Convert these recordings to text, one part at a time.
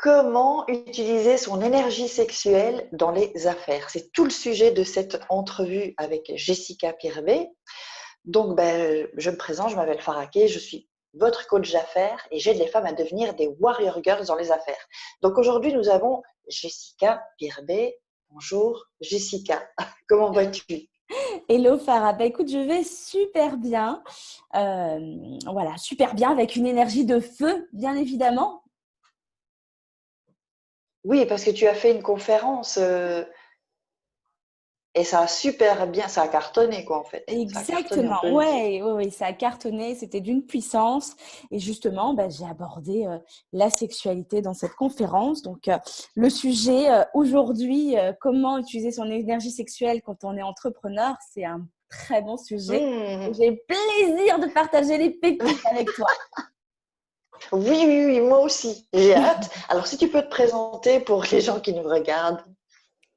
Comment utiliser son énergie sexuelle dans les affaires? C'est tout le sujet de cette entrevue avec Jessica Pirbet. Donc, je me présente, je m'appelle Faraké, je suis votre coach d'affaires et j'aide les femmes à devenir des warrior girls dans les affaires. Donc, aujourd'hui, nous avons Jessica Pirbet. Bonjour Jessica, comment vas-tu? Hello Farah, bah écoute, je vais super bien. Voilà, super bien avec une énergie de feu, bien évidemment. Oui, parce que tu as fait une conférence et ça a super bien, ça a cartonné quoi en fait. Ça a cartonné, on Exactement, peut le dire. ouais, ouais, ouais, ça a cartonné, c'était d'une puissance. Et justement, bah, j'ai abordé la sexualité dans cette conférence. Donc, le sujet aujourd'hui, comment utiliser son énergie sexuelle quand on est entrepreneur, c'est un très bon sujet. Et Hmm. j'ai plaisir de partager les pépites avec toi. Oui, oui, oui, moi aussi. J'ai hâte. Alors, si tu peux te présenter pour les gens qui nous regardent.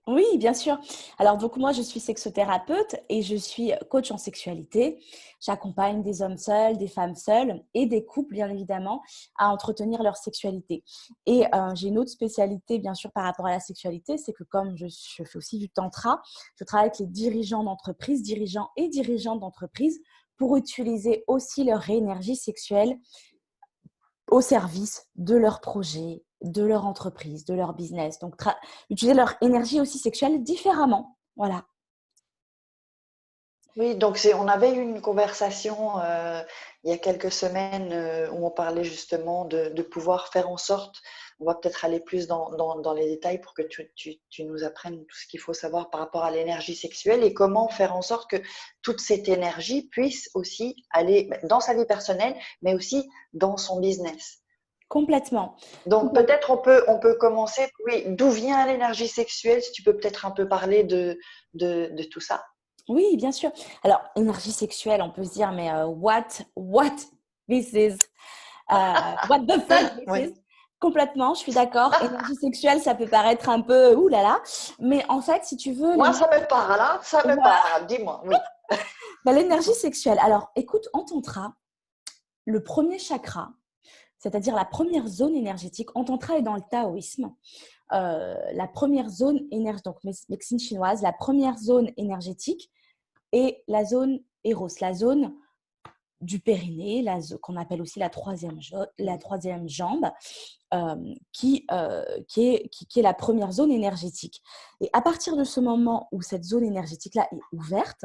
Oui, bien sûr. Alors, donc moi, je suis sexothérapeute et je suis coach en sexualité. J'accompagne des hommes seuls, des femmes seules et des couples, bien évidemment, à entretenir leur sexualité. Et j'ai une autre spécialité, bien sûr, par rapport à la sexualité, c'est que comme je fais aussi du tantra, je travaille avec les dirigeants d'entreprise, dirigeants et dirigeantes d'entreprise pour utiliser aussi leur énergie sexuelle au service de leur projet, de leur entreprise, de leur business. Donc, utiliser leur énergie aussi sexuelle différemment. Voilà. Oui, donc on avait eu une conversation il y a quelques semaines où on parlait justement de pouvoir faire en sorte, on va peut-être aller plus dans les détails pour que tu nous apprennes tout ce qu'il faut savoir par rapport à l'énergie sexuelle et comment faire en sorte que toute cette énergie puisse aussi aller dans sa vie personnelle, mais aussi dans son business. Complètement. Donc Complètement. peut-être on peut commencer, oui, d'où vient l'énergie sexuelle, si tu peux peut-être un peu parler de tout ça. Oui, bien sûr. Alors, énergie sexuelle, on peut se dire, mais what this is? What the fuck this Oui. is? Complètement, je suis d'accord. Énergie sexuelle, ça peut paraître un peu oulala, mais en fait, si tu veux, Moi, ça me parle, hein, ça me voilà. parle. Dis-moi, oui. L'énergie sexuelle. Alors, écoute, en tantra, le premier chakra, c'est-à-dire la première zone énergétique, en tantra et dans le taoïsme, la première zone énergétique, donc médecine chinoise, la première zone énergétique est la zone Eros, la zone du périnée, qu'on appelle aussi la troisième jambe, qui est la première zone énergétique. Et à partir de ce moment où cette zone énergétique-là est ouverte,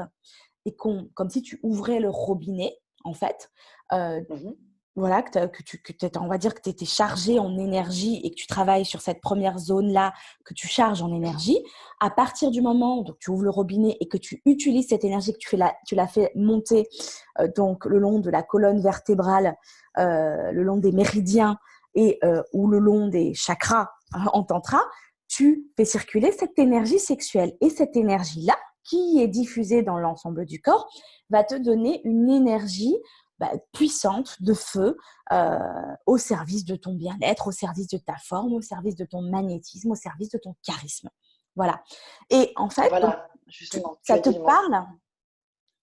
et comme si tu ouvrais le robinet, en fait, euh, Mhm. voilà, on va dire que tu étais chargé en énergie et que tu travailles sur cette première zone-là, que tu charges en énergie. À partir du moment où tu ouvres le robinet et que tu utilises cette énergie, que tu la fais monter donc le long de la colonne vertébrale, le long des méridiens et ou le long des chakras en tantra, tu fais circuler cette énergie sexuelle. Et cette énergie-là, qui est diffusée dans l'ensemble du corps, va te donner une énergie puissante de feu au service de ton bien-être, au service de ta forme, au service de ton magnétisme, au service de ton charisme. Voilà. Et en fait, donc, Voilà, justement, tu ça as te dit le mot. parle?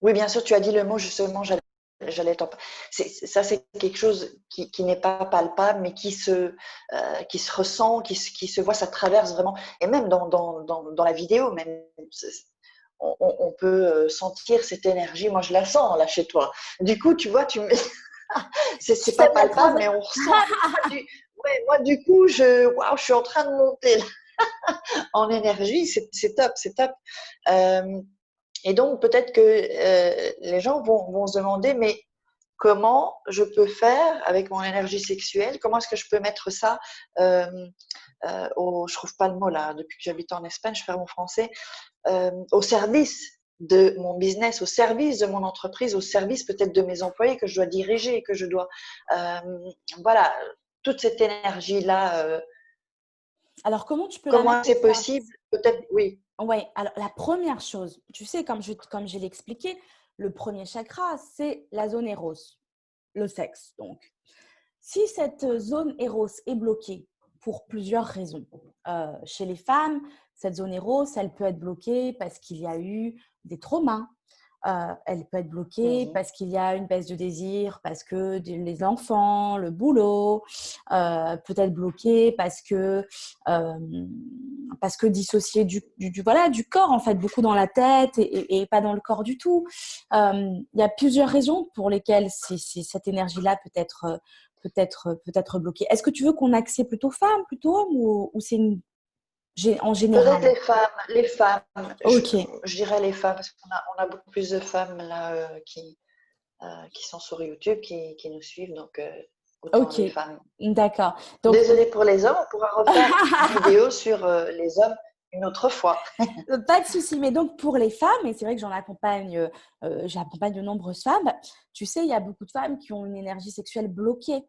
Oui, bien sûr, tu as dit le mot, justement, j'allais t'en parler. Ça, c'est quelque chose qui n'est pas palpable, mais qui se ressent, qui se voit, ça traverse vraiment. Et même dans la vidéo, même, on peut sentir cette énergie. Moi, je la sens là chez toi. Du coup, tu vois, Je c'est pas t'aime la palpable, transition. mais on ressent. Ouais, moi, du coup, waouh, je suis en train de monter là, en énergie. C'est top, c'est top. Euh, et donc, peut-être que les gens vont se demander, mais comment je peux faire avec mon énergie sexuelle? Comment est-ce que je peux mettre ça je trouve pas le mot là, depuis que j'habite en Espagne, je perds mon français, au service de mon business, au service de mon entreprise, au service peut-être de mes employés que je dois diriger, que je dois, euh, voilà, toute cette énergie-là, Alors, comment tu peux la mettre comment en c'est possible? service? Peut-être, oui. Oui, alors la première chose, tu sais, comme je l'ai expliqué, le premier chakra, c'est la zone Eros, le sexe. Donc, si cette zone Eros est bloquée pour plusieurs raisons, chez les femmes, cette zone Eros, elle peut être bloquée parce qu'il y a eu des traumas, elle peut être bloquée parce qu'il y a une baisse de désir, parce que les enfants, le boulot, peut être bloquée parce que dissociée voilà, du corps, en fait, beaucoup dans la tête et pas dans le corps du tout. Il y a plusieurs raisons pour lesquelles cette énergie-là peut être bloquée. Est-ce que tu veux qu'on axe plutôt femme, plutôt homme ou c'est en Peut-être général? les femmes, Ok, je dirais les femmes, parce on a beaucoup plus de femmes là qui sont sur YouTube, qui nous suivent, donc autant ok, les femmes. d'accord. Donc, Désolée pour les hommes, on pourra refaire une vidéo sur les hommes une autre fois. pas de souci. Mais donc, pour les femmes, et c'est vrai que j'accompagne de nombreuses femmes, tu sais, il y a beaucoup de femmes qui ont une énergie sexuelle bloquée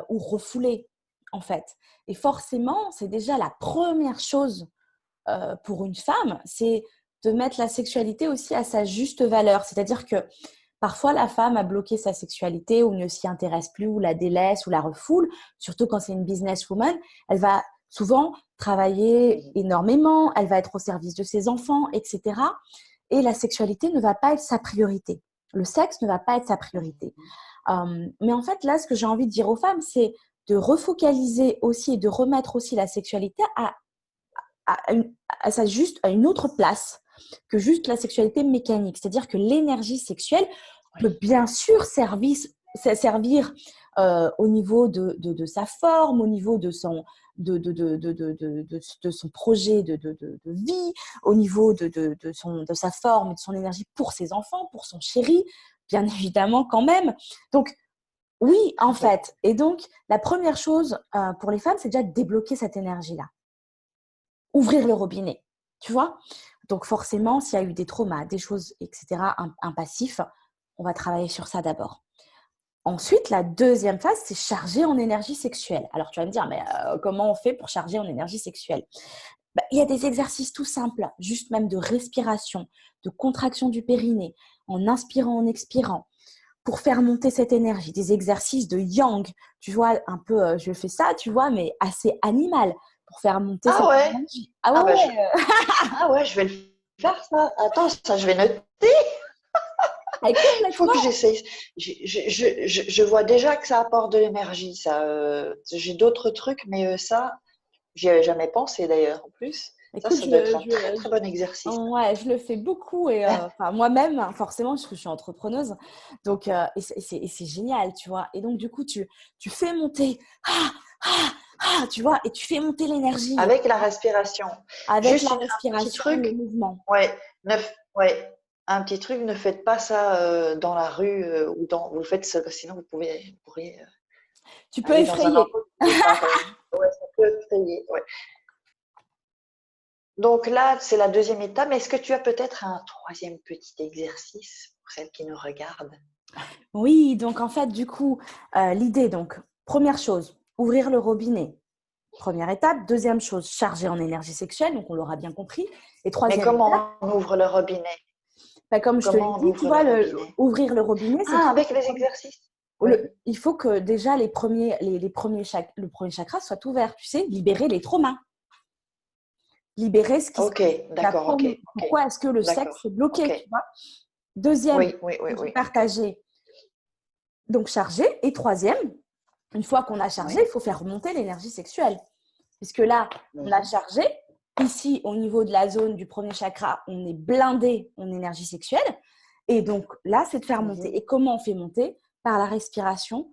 ou refoulée, en fait. Et forcément, c'est déjà la première chose pour une femme, c'est de mettre la sexualité aussi à sa juste valeur. C'est-à-dire que parfois, la femme a bloqué sa sexualité ou ne s'y intéresse plus ou la délaisse ou la refoule, surtout quand c'est une businesswoman. Elle va souvent travailler énormément, elle va être au service de ses enfants, etc. Et la sexualité ne va pas être sa priorité. Le sexe ne va pas être sa priorité. Mais en fait, là, ce que j'ai envie de dire aux femmes, c'est de refocaliser aussi et de remettre aussi la sexualité à une autre place que juste la sexualité mécanique. C'est-à-dire que l'énergie sexuelle peut bien sûr servir au niveau de sa forme, au niveau de son projet de vie, au niveau de sa forme et de son énergie pour ses enfants, pour son chéri, bien évidemment quand même. Donc, oui, en fait. Et donc, la première chose pour les femmes, c'est déjà de débloquer cette énergie-là. Ouvrir le robinet, tu vois. Donc forcément, s'il y a eu des traumas, des choses, etc., un passif, on va travailler sur ça d'abord. Ensuite, la deuxième phase, c'est charger en énergie sexuelle. Alors tu vas me dire, mais comment on fait pour charger en énergie sexuelle? Il y a des exercices tout simples, juste même de respiration, de contraction du périnée, en inspirant, en expirant, pour faire monter cette énergie. Des exercices de yang, tu vois, un peu, je fais ça, tu vois, mais assez animal, pour faire monter Ah cette ouais, énergie. Ah ah, ouais, bah, ouais, ah ouais, je vais le faire ça. Attends, ça je vais noter. Il faut complètement. que j'essaye. Je vois déjà que ça apporte de l'énergie, ça. J'ai d'autres trucs, mais ça, j'y avais jamais pensé d'ailleurs. En plus, Écoute, ça doit être un très très bon exercice. ouais, je le fais beaucoup et enfin, moi-même, hein, forcément, parce que je suis entrepreneuse. Donc, et c'est génial, tu vois. Et donc, du coup, tu fais monter, ah, ah, tu vois, et tu fais monter l'énergie Avec la respiration. avec la Juste un petit respiration, le truc, mouvement. ouais, ouais, un petit truc, ne faites pas ça dans la rue ou vous le faites seul, sinon vous pourriez Tu peux aller dans un effrayer. endroit où vous pas. Ouais, ça peut effrayer, ouais. Donc là, c'est la deuxième étape. Mais est-ce que tu as peut-être un troisième petit exercice pour celles qui nous regardent? Oui, donc en fait, du coup, l'idée, donc, première chose, ouvrir le robinet. Première étape. Deuxième chose, charger en énergie sexuelle, donc on l'aura bien compris. Et Mais troisième étape, comment on ouvre le robinet? comme je te l'ai Comment on dit, tu ouvre le vois, robinet? ouvrir le robinet, c'est Ah, avec les exercices. Oui. il faut que déjà le premier chakra soit ouvert, tu sais, libérer les traumas, libérer ce qui, Ok, d'accord, ok, ok, pourquoi est-ce que le sexe d'accord, est bloqué, tu ok. vois. Deuxième, Oui, oui, oui, que j'ai oui, ok. partagé, donc charger. Et troisième, une fois qu'on a chargé, Oui. il faut faire remonter l'énergie sexuelle. Puisque là, on a Mhm. chargé. Ici, au niveau de la zone du premier chakra, on est blindé en énergie sexuelle. Et donc là, c'est de faire monter. Mhm. Et comment on fait monter? Par la respiration,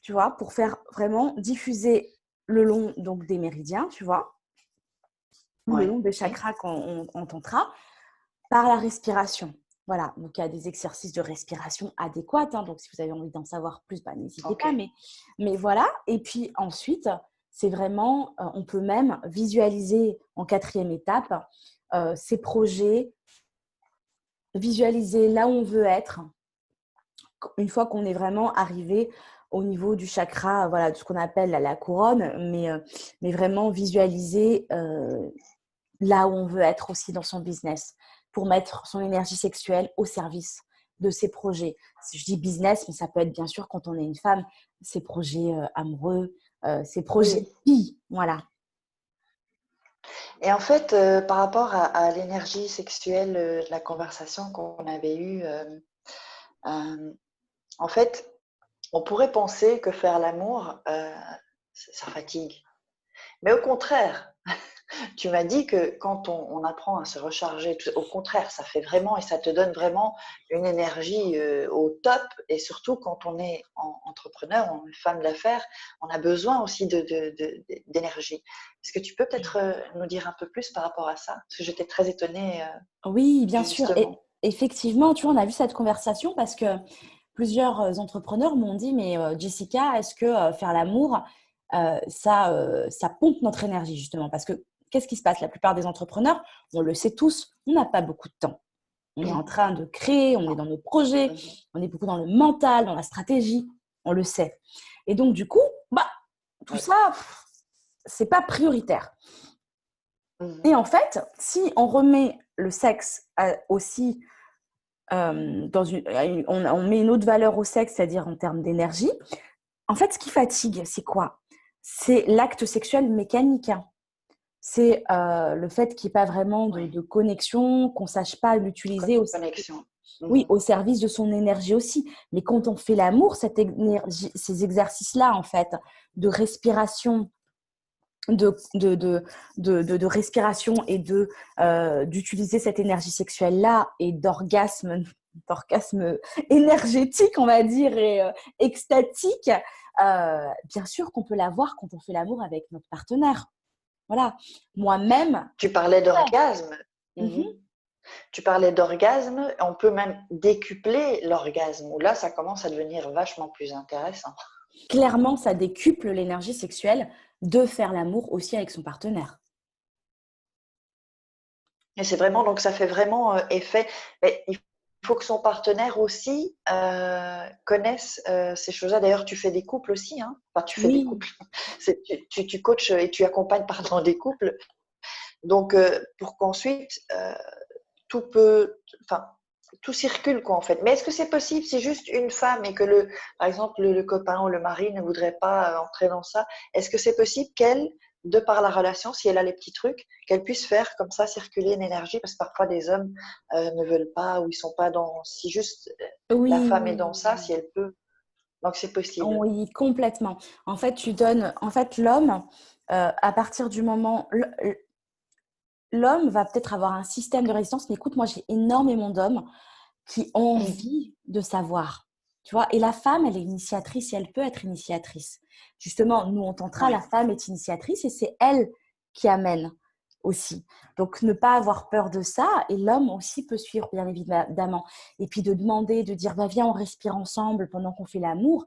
tu vois, pour faire vraiment diffuser le long donc, des méridiens, tu vois, ou le Ouais, long des oui. chakras qu'on tentera, par la respiration. Voilà, donc il y a des exercices de respiration adéquats. Hein, donc si vous avez envie d'en savoir plus, n'hésitez Ok. pas. Mais voilà. Et puis ensuite, c'est vraiment, on peut même visualiser en quatrième étape ses projets, visualiser là où on veut être, une fois qu'on est vraiment arrivé au niveau du chakra, voilà, de ce qu'on appelle la couronne, mais vraiment visualiser là où on veut être aussi dans son business, pour mettre son énergie sexuelle au service de ses projets. Si je dis business, mais ça peut être bien sûr quand on est une femme, ses projets amoureux, ses projets Oui. de vie, voilà. Et en fait, par rapport à l'énergie sexuelle de la conversation qu'on avait eue, euh, en fait, on pourrait penser que faire l'amour, ça fatigue. Mais au contraire, tu m'as dit que quand on apprend à se recharger, au contraire, ça fait vraiment et ça te donne vraiment une énergie au top. Et surtout quand on est entrepreneur, on est femme d'affaires, on a besoin aussi d'énergie. Est-ce que tu peux peut-être nous dire un peu plus par rapport à ça? Parce que j'étais très étonnée, Oui, bien sûr. Et justement. effectivement, tu vois, on a vu cette conversation parce que plusieurs entrepreneurs m'ont dit, mais Jessica, est-ce que faire l'amour, ça pompe notre énergie, justement? Parce que qu'est-ce qui se passe? La plupart des entrepreneurs, on le sait tous, on n'a pas beaucoup de temps. On est en train de créer, on est Non. dans nos projets, Mhm. on est beaucoup dans le mental, dans la stratégie, on le sait. Et donc, du coup, bah, tout Oui. ça, c'est pas prioritaire. Mhm. Et en fait, si on remet le sexe aussi on met une autre valeur au sexe, c'est-à-dire en termes d'énergie, en fait, ce qui fatigue, c'est quoi? C'est l'acte sexuel mécanique. C'est le fait qu'il n'y ait pas vraiment Oui. de connexion, qu'on ne sache pas l'utiliser au, Connexion. oui, Mhm. au service de son énergie aussi. Mais quand on fait l'amour, cette énergie, ces exercices-là, en fait, de respiration, de respiration et d'utiliser cette énergie sexuelle-là et d'orgasme énergétique, on va dire, et extatique, bien sûr qu'on peut l'avoir quand on fait l'amour avec notre partenaire. Voilà. Moi-même, Tu parlais ouais. d'orgasme. Mhm. Mhm. Tu parlais d'orgasme, on peut même décupler l'orgasme, où là, ça commence à devenir vachement plus intéressant. Clairement, ça décuple l'énergie sexuelle de faire l'amour aussi avec son partenaire. Et c'est vraiment, donc ça fait vraiment effet. Mais il faut que son partenaire aussi connaisse ces choses-là. D'ailleurs, tu fais des couples aussi, hein. Enfin, tu fais des Oui, couples. Tu coaches et tu accompagnes, pardon, des couples. Donc, pour qu'ensuite, tout peut, enfin, tout circule quoi en fait. Mais est-ce que c'est possible si juste une femme et que par exemple, le copain ou le mari ne voudrait pas entrer dans ça, est-ce que c'est possible qu'elle, de par la relation, si elle a les petits trucs, qu'elle puisse faire comme ça circuler une énergie parce que parfois des hommes ne veulent pas ou ils sont pas dans. Si juste la oui, femme est dans ça, si elle peut, donc c'est possible. oui, complètement. En fait, l'homme, à partir du moment, l'homme va peut-être avoir un système de résistance, mais écoute, moi, j'ai énormément d'hommes qui ont envie de savoir, tu vois. Et la femme, elle est initiatrice et elle peut être initiatrice. Justement, nous, en tantra, la Oui. femme est initiatrice et c'est elle qui amène aussi. Donc, ne pas avoir peur de ça. Et l'homme aussi peut suivre, bien évidemment. Et puis, de demander, de dire, bah, viens, on respire ensemble pendant qu'on fait l'amour.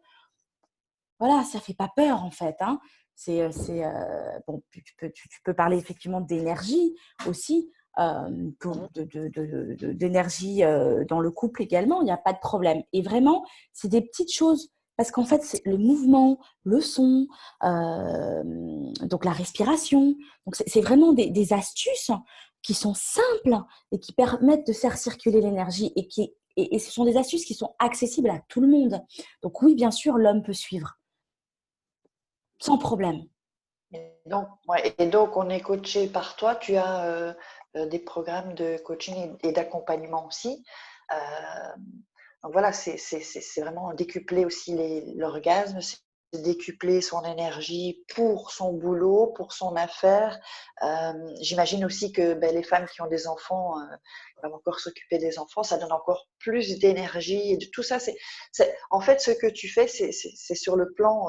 Voilà, ça fait pas peur en fait, hein. Bon, tu peux parler effectivement d'énergie aussi, d'énergie dans le couple également, il n'y a pas de problème. Et vraiment, c'est des petites choses parce qu'en fait, c'est le mouvement, le son, donc la respiration. Donc, c'est vraiment des astuces qui sont simples et qui permettent de faire circuler l'énergie et ce sont des astuces qui sont accessibles à tout le monde. Donc oui, bien sûr, l'homme peut suivre. Sans problème. Et donc, ouais, et donc, on est coaché par toi. Tu as des programmes de coaching et d'accompagnement aussi. Euh, donc voilà, c'est vraiment décupler aussi l'orgasme, c'est décupler son énergie pour son boulot, pour son affaire. J'imagine aussi que ben, les femmes qui ont des enfants doivent encore s'occuper des enfants, ça donne encore plus d'énergie et de tout ça. En fait, ce que tu fais, c'est sur le plan,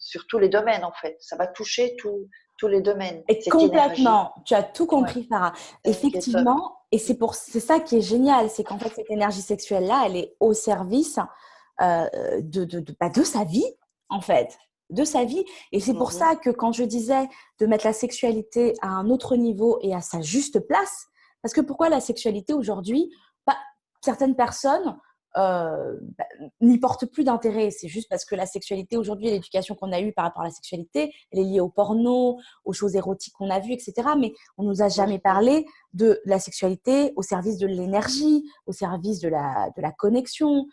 sur tous les domaines en fait. Ça va toucher tous les domaines, Et cette énergie. complètement, tu as tout Ouais, compris, Farah. c'est ce qui est top. Effectivement, et c'est ça qui est génial, c'est qu'en fait, cette énergie sexuelle-là, elle est au service de sa vie, en fait, de sa vie. Et c'est pour Mhm. ça que quand je disais de mettre la sexualité à un autre niveau et à sa juste place, parce que pourquoi la sexualité aujourd'hui, bah, certaines personnes bah, n'y portent plus d'intérêt. C'est juste parce que la sexualité aujourd'hui, l'éducation qu'on a eue par rapport à la sexualité, elle est liée au porno, aux choses érotiques qu'on a vues, etc. Mais on nous a jamais Mhm. parlé de la sexualité au service de l'énergie, au service de la connexion.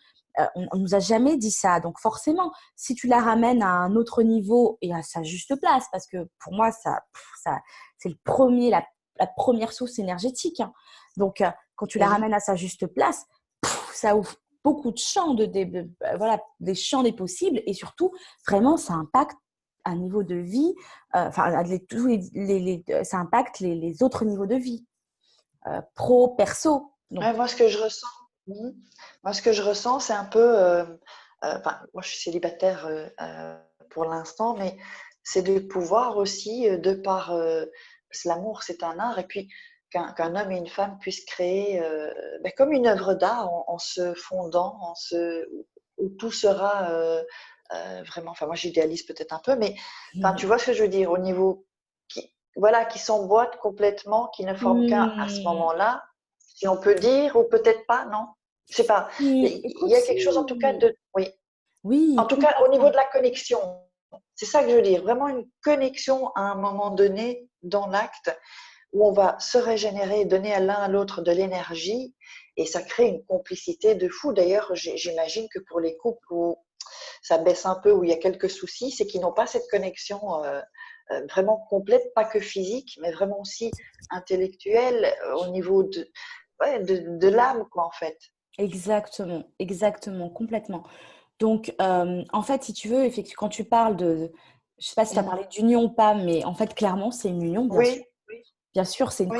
On nous a jamais dit ça. Donc forcément, si tu la ramènes à un autre niveau et à sa juste place, parce que pour moi, ça c'est la première source énergétique, hein. Donc, quand tu la Oui. ramènes à sa juste place, ça ouvre beaucoup de champs, voilà, des champs des possibles. Et surtout, vraiment, ça impacte un niveau de vie, ça impacte les autres niveaux de vie, pro, perso. Donc, Ouais, moi, ce que je ressens, mhm. Moi, ce que je ressens, c'est un peu, enfin, moi, je suis célibataire pour l'instant, mais c'est de pouvoir aussi, parce que l'amour, c'est un art, et puis qu'un homme et une femme puissent créer, ben, comme une œuvre d'art en se fondant, où tout sera vraiment. Enfin, moi, j'idéalise peut-être un peu, mais enfin, tu vois ce que je veux dire au niveau voilà, qui s'emboîte complètement, qui ne forme qu'un à ce hmm, moment-là, si on peut dire, ou peut-être pas, non? Je sais pas. Il écoute, y a quelque chose en tout cas si, de, oui, en oui, tout cas au niveau complètement. de la connexion. C'est ça que je veux dire, vraiment une connexion à un moment donné dans l'acte où on va se régénérer, donner à l'un à l'autre de l'énergie et ça crée une complicité de fou. D'ailleurs, j'imagine que pour les couples où ça baisse un peu, où il y a quelques soucis, c'est qu'ils n'ont pas cette connexion vraiment complète, pas que physique, mais vraiment aussi intellectuelle au niveau ouais, de l'âme, quoi, en fait. Exactement, exactement, complètement. Donc, en fait, si tu veux, effectivement, quand tu parles je sais pas si tu as Mhm. parlé d'union ou pas, mais en fait, clairement, c'est une union, bien sûr. Oui, oui, Bien sûr, c'est oui.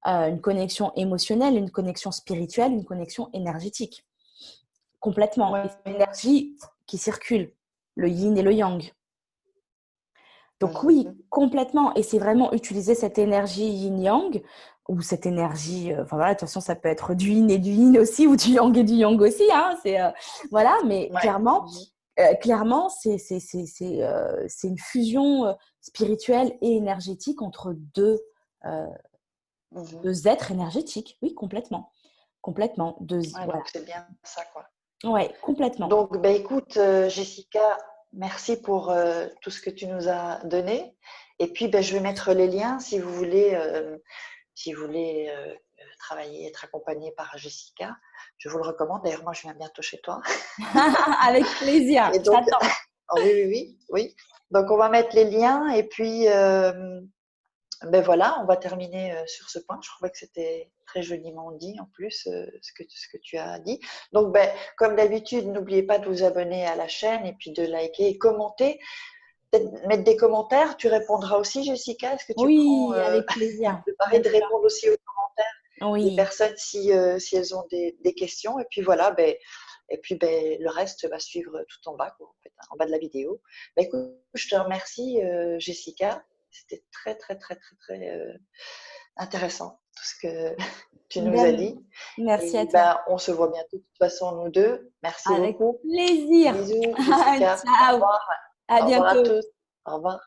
une connexion émotionnelle, une connexion spirituelle, une connexion énergétique. Complètement. Et c'est Oui. l'énergie qui circule, le yin et le yang. Donc oui, Mhm. complètement. Et c'est vraiment utiliser cette énergie yin-yang ou cette énergie, enfin voilà, de toute façon, ça peut être du yin et du yin aussi ou du yang et du yang aussi, hein, voilà, mais Ouais. clairement, c'est une fusion spirituelle et énergétique entre euh, Mhm. deux êtres énergétiques. Oui, complètement. Complètement. Ouais, Voilà. donc c'est bien ça, quoi. Ouais, complètement. Donc, ben, écoute, Jessica, merci pour tout ce que tu nous as donné. Et puis, ben, je vais mettre les liens si vous voulez travailler, être accompagné par Jessica. Je vous le recommande. D'ailleurs, moi, je viens bientôt chez toi. Avec plaisir. Et Je donc, t'attends. ah oui, oui, oui, oui. Donc, on va mettre les liens et puis, ben voilà, on va terminer sur ce point. Je trouvais que c'était très joliment dit en plus, ce que tu as dit. Donc, ben, comme d'habitude, n'oubliez pas de vous abonner à la chaîne et puis de liker et commenter. Peut-être mettre des commentaires. Tu répondras aussi, Jessica. Est-ce que tu prends Oui, avec plaisir. le pari Bien de sûr. répondre aussi aux commentaires des Oui. personnes si elles ont des questions? Et puis voilà, ben, et puis ben, le reste va suivre tout en bas, quoi, en fait, hein, en bas de la vidéo. Ben, écoute, je te remercie, Jessica. C'était très, très, très, très, très intéressant tout ce que tu nous as Ben, dit. merci à Et toi. ben, on se voit bientôt, de toute façon, nous deux. Merci Avec beaucoup. plaisir. Bisous, Jessica. Au Ciao. revoir. À Au revoir à bientôt. tous. Au revoir.